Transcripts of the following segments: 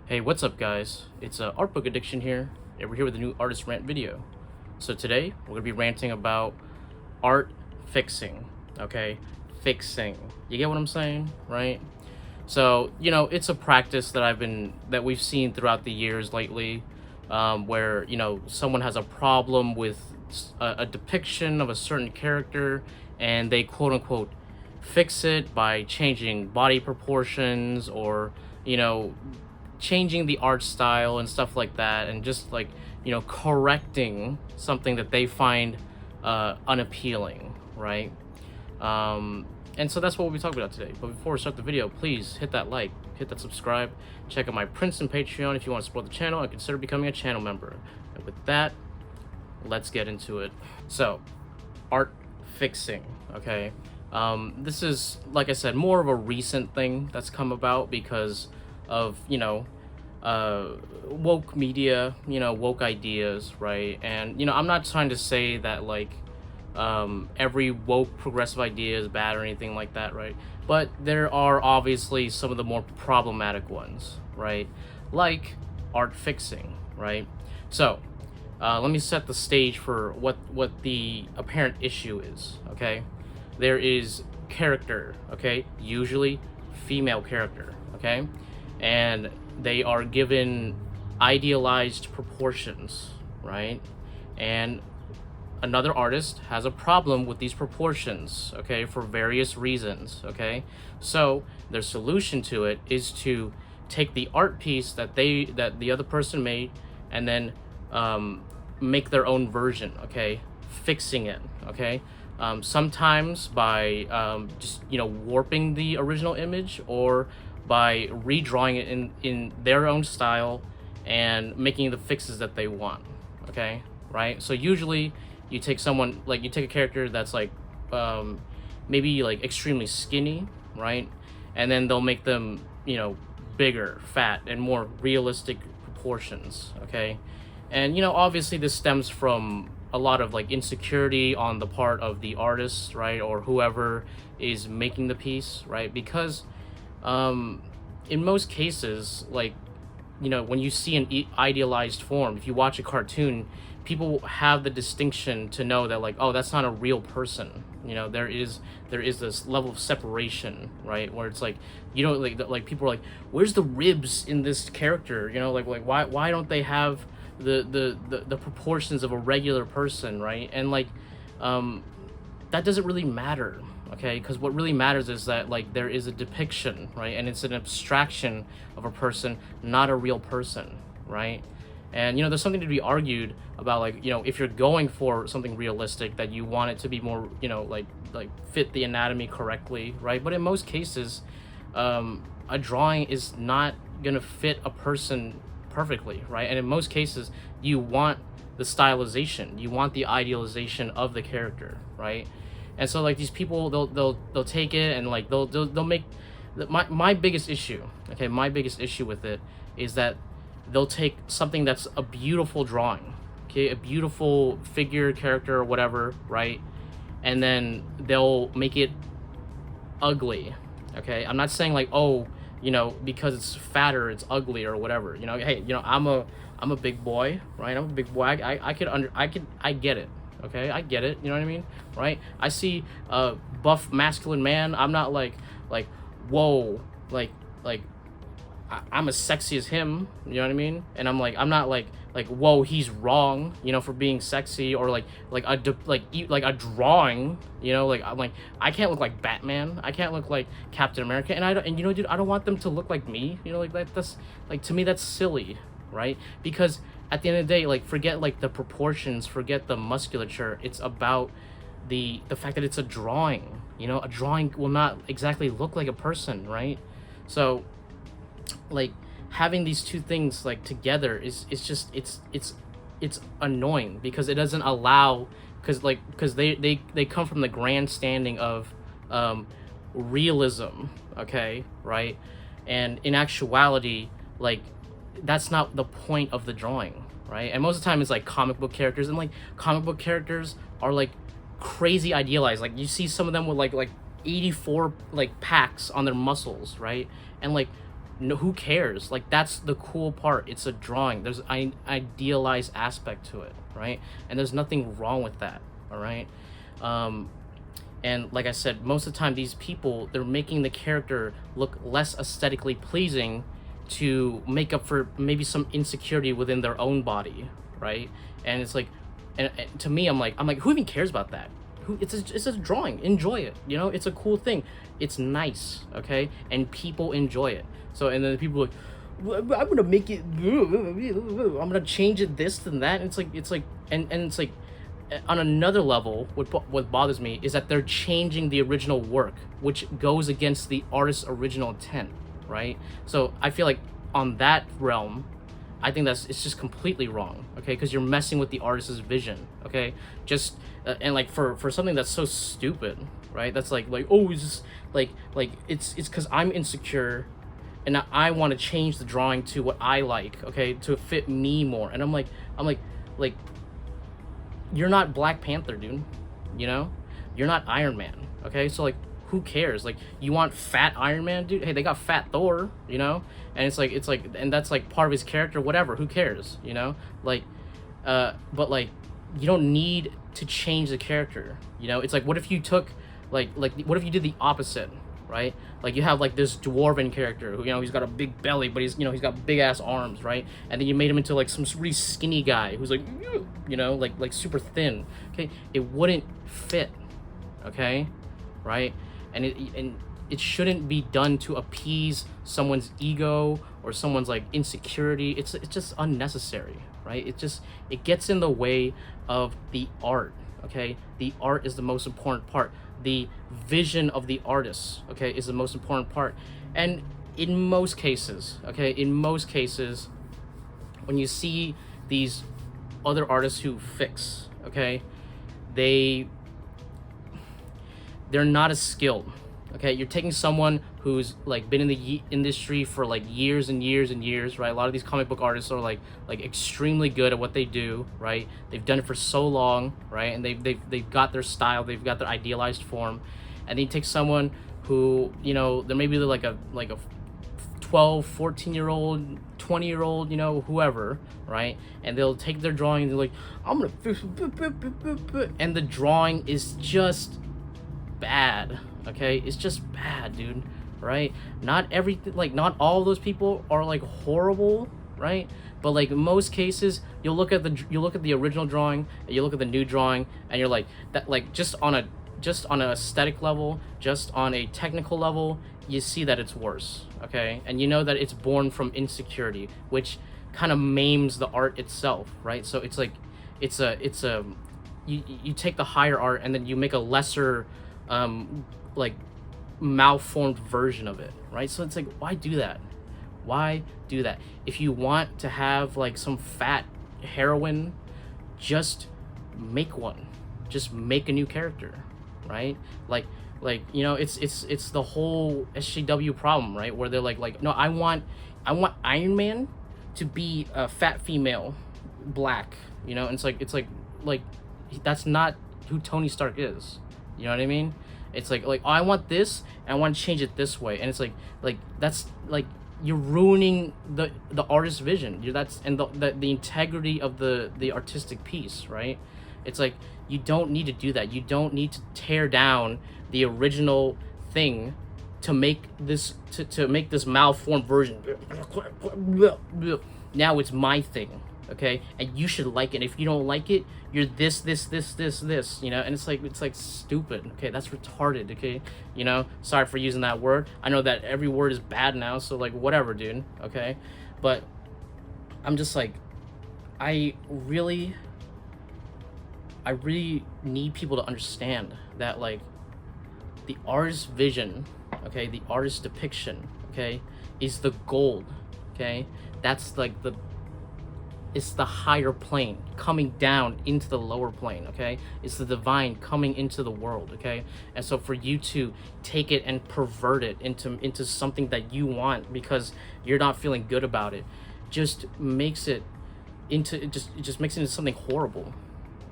Hey, what's up guys? It's Art Book Addiction here, and we're here with a new artist rant video. So today, we're going to be ranting about art fixing, okay? Fixing. You get what I'm saying, right? So, it's a practice that we've seen throughout the years lately, where, someone has a problem with a depiction of a certain character, and they quote unquote fix it by changing body proportions or, you know, changing the art style and stuff like that, and just like, correcting something that they find unappealing, right? And so that's what we'll be talking about today. But before we start the video, please hit that like, hit that subscribe, check out my Princeton Patreon if you want to support the channel, and consider becoming a channel member. And with that, let's get into it. So, art fixing, okay? This is, like I said, more of a recent thing that's come about because of, woke media, woke ideas, right? And, I'm not trying to say that, like, every woke progressive idea is bad or anything like that, right? But there are obviously some of the more problematic ones, right? Like art fixing, right? So, let me set the stage for what the apparent issue is, okay? There is character, okay? Usually female character, okay? And they are given idealized proportions, right? And another artist has a problem with these proportions, okay, for various reasons, okay? So their solution to it is to take the art piece that the other person made and then make their own version, okay? Fixing it, okay? Sometimes by just warping the original image, or by redrawing it in their own style and making the fixes that they want, okay? Right? So usually you take a character that's like maybe like extremely skinny, right? And then they'll make them bigger, fat, and more realistic proportions, okay? And obviously this stems from a lot of like insecurity on the part of the artist, right, or whoever is making the piece, right? Because in most cases, like, when you see an idealized form, if you watch a cartoon, people have the distinction to know that, like, oh, that's not a real person. There is this level of separation, right, where it's like, like people are like, where's the ribs in this character? Like why don't they have the proportions of a regular person, right? And like that doesn't really matter, okay? Because what really matters is that, like, there is a depiction, right? And it's an abstraction of a person, not a real person, right? And there's something to be argued about, like, if you're going for something realistic, that you want it to be more, like fit the anatomy correctly, right? But in most cases, a drawing is not gonna fit a person perfectly, right? And in most cases, you want the stylization, you want the idealization of the character, right? And so, like, these people, they'll take it and, like, they'll make my biggest issue, okay, my biggest issue with it is that they'll take something that's a beautiful drawing, okay, a beautiful figure, character, or whatever, right? And then they'll make it ugly, okay? I'm not saying, like, oh, because it's fatter, it's ugly or whatever. Hey, I'm a big boy, right? I'm a big boy. I get it, okay? I get it. You know what I mean, right? I see a buff masculine man. I'm not like whoa, like I'm as sexy as him. You know what I mean? And I'm not like whoa, he's wrong, for being sexy, or like a drawing, I'm like, I can't look like Batman, I can't look like Captain America, and I don't, and dude, I don't want them to look like me, that's like, to me, that's silly, right? Because at the end of the day, like, forget like the proportions, forget the musculature, it's about the fact that it's a drawing. A drawing will not exactly look like a person, right? So, like, having these two things, like, together is just, it's annoying, because it doesn't allow, because they come from the grandstanding of realism, okay, right? And in actuality, like, that's not the point of the drawing, right? And most of the time it's like comic book characters, and like comic book characters are like crazy idealized. Like, you see some of them with like 84 like packs on their muscles, right? And like no, who cares? Like, that's the cool part. It's a drawing. There's an idealized aspect to it, right? And there's nothing wrong with that, all right? um and like I said, most of the time these people, they're making the character look less aesthetically pleasing to make up for maybe some insecurity within their own body, right? And it's like, and to me, I'm like, who even cares about that? Who, it's a drawing. Enjoy it. You know, it's a cool thing. It's nice, okay? And people enjoy it. So, and then people are like, "Well, I'm gonna make it. I'm gonna change it this and that." And it's like, and it's like, on another level, what bothers me is that they're changing the original work, which goes against the artist's original intent, right? So I feel like on that realm, I think it's just completely wrong, okay? Because you're messing with the artist's vision, okay? Just and like for something that's so stupid, right? That's like oh, it's just like it's because I'm insecure, and I want to change the drawing to what I like, okay, to fit me more. And I'm like you're not Black Panther, dude. You know, you're not Iron Man, okay? So like, who cares? Like, you want fat Iron Man, dude? Hey, they got fat Thor, you know? And it's like, and that's like part of his character, whatever. Who cares, you know? Like, but like, you don't need to change the character, you know? It's like, what if you took, like, what if you did the opposite, right? Like, you have like this dwarven character who, you know, he's got a big belly, but he's, you know, he's got big ass arms, right? And then you made him into like some really skinny guy who's like, you know, like super thin. Okay, it wouldn't fit, okay, right? And it shouldn't be done to appease someone's ego or someone's like insecurity. It's just unnecessary, right? It gets in the way of the art, okay? The art is the most important part. The vision of the artist, okay, is the most important part. And in most cases, okay, when you see these other artists who fix, okay, they're not as skilled, okay? You're taking someone who's like been in the industry for like years and years and years, right? A lot of these comic book artists are like extremely good at what they do, right? They've done it for so long, right? And they've got their style, they've got their idealized form. And then you take someone who, you know, they're maybe like a 12, 14-year-old, 20-year-old, you know, whoever, right? And they'll take their drawing and they're like, I'm gonna, and the drawing is just bad, okay? It's just bad, dude, right? Not everything, like, not all those people are like horrible, right? But like in most cases, you'll look at the original drawing, and you look at the new drawing, and you're like, that, like, just on an aesthetic level, just on a technical level, you see that it's worse, okay? And you know that it's born from insecurity, which kind of maims the art itself, right? So it's like, you take the higher art and then you make a lesser, like, malformed version of it, right? So it's like, why do that? Why do that? If you want to have like some fat heroine, just make one. Just make a new character, right? Like you know, it's the whole SJW problem, right? Where they're like no, I want Iron Man to be a fat female, black, you know. And it's like that's not who Tony Stark is. You know what I mean? It's like oh, I want this and I want to change it this way, and it's like that's like, you're ruining the artist's vision. That's and the integrity of the artistic piece, right? It's like, you don't need to do that. You don't need to tear down the original thing to make this to make this malformed version. Now it's my thing, okay? And you should like it. If you don't like it, you're this, you know. And it's like stupid, okay? That's retarded, okay? You know, sorry for using that word. I know that every word is bad now, so like, whatever, dude, okay? But I'm just like, I really need people to understand that, like, the artist's vision, okay, the artist's depiction, okay, is the gold, okay? That's like it's the higher plane coming down into the lower plane, okay? It's the divine coming into the world, okay? And so for you to take it and pervert it into something that you want because you're not feeling good about it, just makes it into something horrible,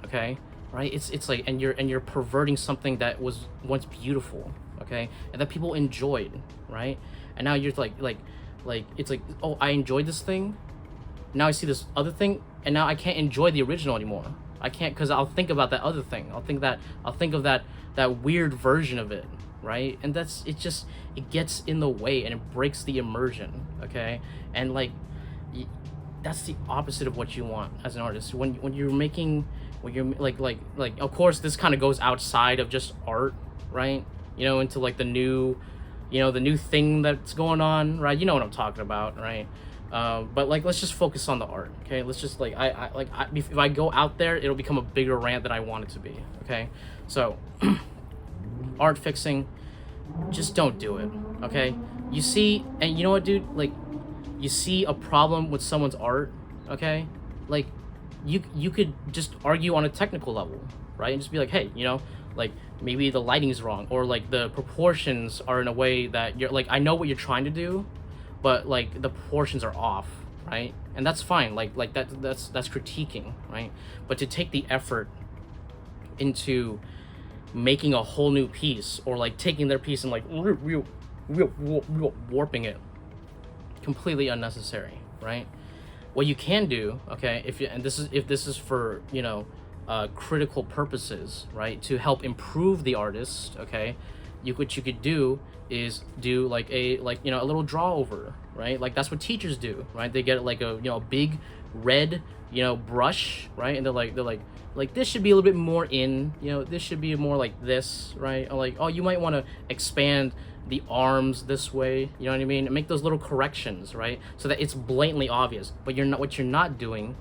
okay? Right? It's like, and you're perverting something that was once beautiful, okay, and that people enjoyed, right? And now you're like like it's like, oh, I enjoyed this thing, now I see this other thing, and now I can't enjoy the original anymore. I can't, because I'll think about that other thing. I'll think of that weird version of it, right? And it gets in the way, and it breaks the immersion. Okay, and like that's the opposite of what you want as an artist. When you're making, when you're like of course this kind of goes outside of just art, right? Into like the new thing that's going on, right? You know what I'm talking about, right? But like, let's just focus on the art, okay? Let's just like, if I go out there, it'll become a bigger rant than I want it to be, okay? So art fixing, just don't do it, okay? You see, and you know what, dude, like, you see a problem with someone's art, okay? Like, you could just argue on a technical level, right? And just be like, hey, like, maybe the lighting's wrong, or like the proportions are in a way that you're like, I know what you're trying to do, but like the proportions are off, right? And that's fine. Like that's critiquing, right? But to take the effort into making a whole new piece, or like taking their piece and like warping it, completely unnecessary, right? What you can do, okay, if this is for critical purposes, right, to help improve the artist, okay, what you could do is do like a little draw over, right? Like that's what teachers do, right? They get like a big red brush, right? And they're like this should be a little bit more in, this should be more like this, right? Or like, oh, you might want to expand the arms this way, you know what I mean? And make those little corrections, right? So that it's blatantly obvious. But what you're not doing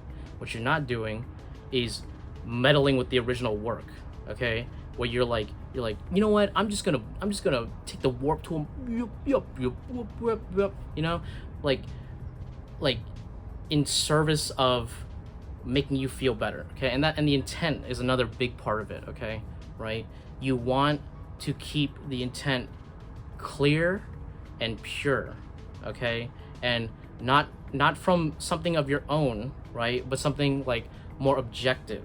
is meddling with the original work, okay? Where you're like, you know what? I'm just gonna take the warp tool, like in service of making you feel better, okay? And the intent is another big part of it, okay? Right? You want to keep the intent clear and pure, okay? And not from something of your own, right? But something like more objective,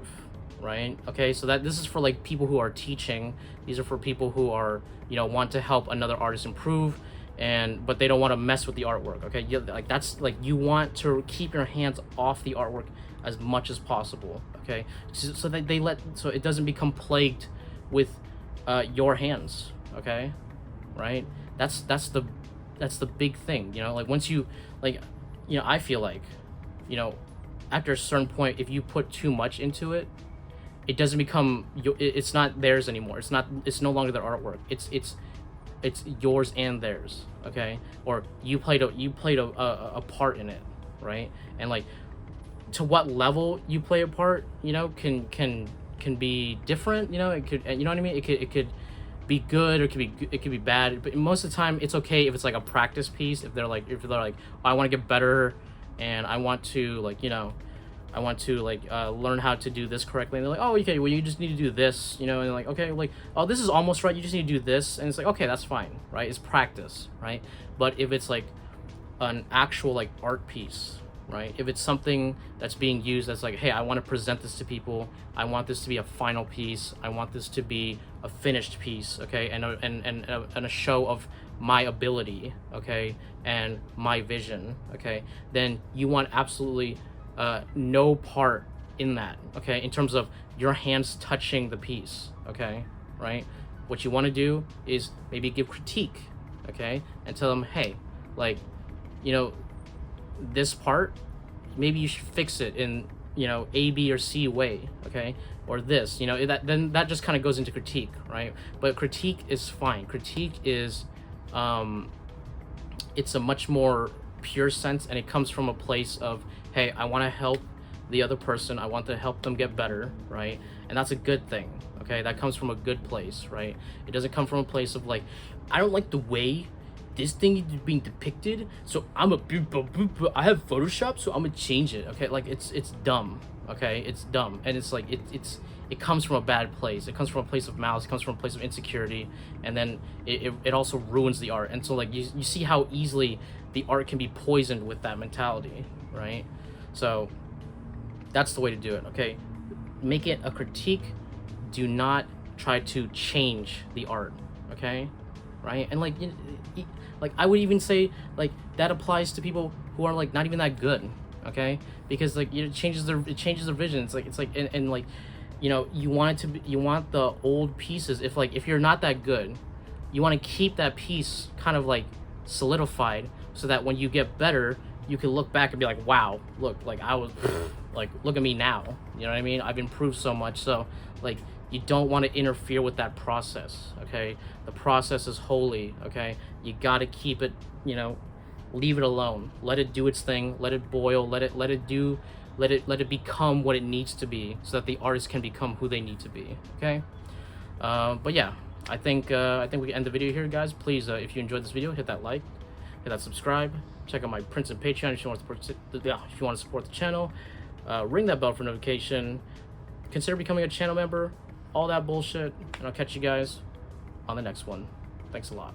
right? Okay, so that this is for like people who are teaching. These are for people who are want to help another artist improve, but they don't want to mess with the artwork, okay? Like that's like, you want to keep your hands off the artwork as much as possible, okay? So that so it doesn't become plagued with your hands, okay? Right? That's the big thing, like once you I feel like after a certain point, if you put too much into it, it doesn't become it's not theirs anymore. It's no longer their artwork. It's yours and theirs, okay? Or you played a part in it, right? And like, to what level you play a part, can be different, it could, you know what I mean? It could be good, or it could be bad, but most of the time it's okay if it's like a practice piece. If they're like, oh, I want to get better, and I want to learn how to do this correctly, and they're like, oh, okay, well, you just need to do this, and they're like, okay, like, oh, this is almost right, you just need to do this, and it's like, okay, that's fine, right? It's practice, right? But if it's like an actual like art piece, right, if it's something that's being used as like, hey, I want to present this to people, I want this to be a final piece, I want this to be a finished piece, okay, and a show of my ability, okay, and my vision, okay, then you want absolutely no part in that, okay, in terms of your hands touching the piece, okay, right? What you want to do is maybe give critique, okay, and tell them, hey, like, this part, maybe you should fix it in A, B, or C way, okay, or this, then that just kind of goes into critique, right? But critique is fine. Critique is it's a much more pure sense, and it comes from a place of, hey, I want to help the other person, I want to help them get better, right? And that's a good thing, okay? That comes from a good place, right? It doesn't come from a place of like, I don't like the way this thing is being depicted, so I have Photoshop, so I'm gonna change it, okay? Like, it's dumb, okay? It's dumb, and it's like, it comes from a bad place. It comes from a place of malice. It comes from a place of insecurity, and then it also ruins the art. And so like, you see how easily the art can be poisoned with that mentality, right? So that's the way to do it, okay? Make it a critique. Do not try to change the art, okay? right? And like like I would even say like that applies to people who are like not even that good, okay? Because like it changes their vision. It's like and like you want it to be, you want the old pieces, if you're not that good, you want to keep that piece kind of like solidified, so that when you get better, you can look back and be like, wow, look, like I was like, look at me now, you know what I mean? I've improved so much. So like you don't want to interfere with that process, okay? The process is holy, okay? You got to keep it, leave it alone, let it do its thing, let it boil, let it become what it needs to be, so that the artist can become who they need to be, okay? But yeah, I think we can end the video here, guys. Please, if you enjoyed this video, hit that like, hit that subscribe, check out my Prince and Patreon if you want to support the channel. Ring that bell for notification, consider becoming a channel member, all that bullshit, and I'll catch you guys on the next one. Thanks a lot.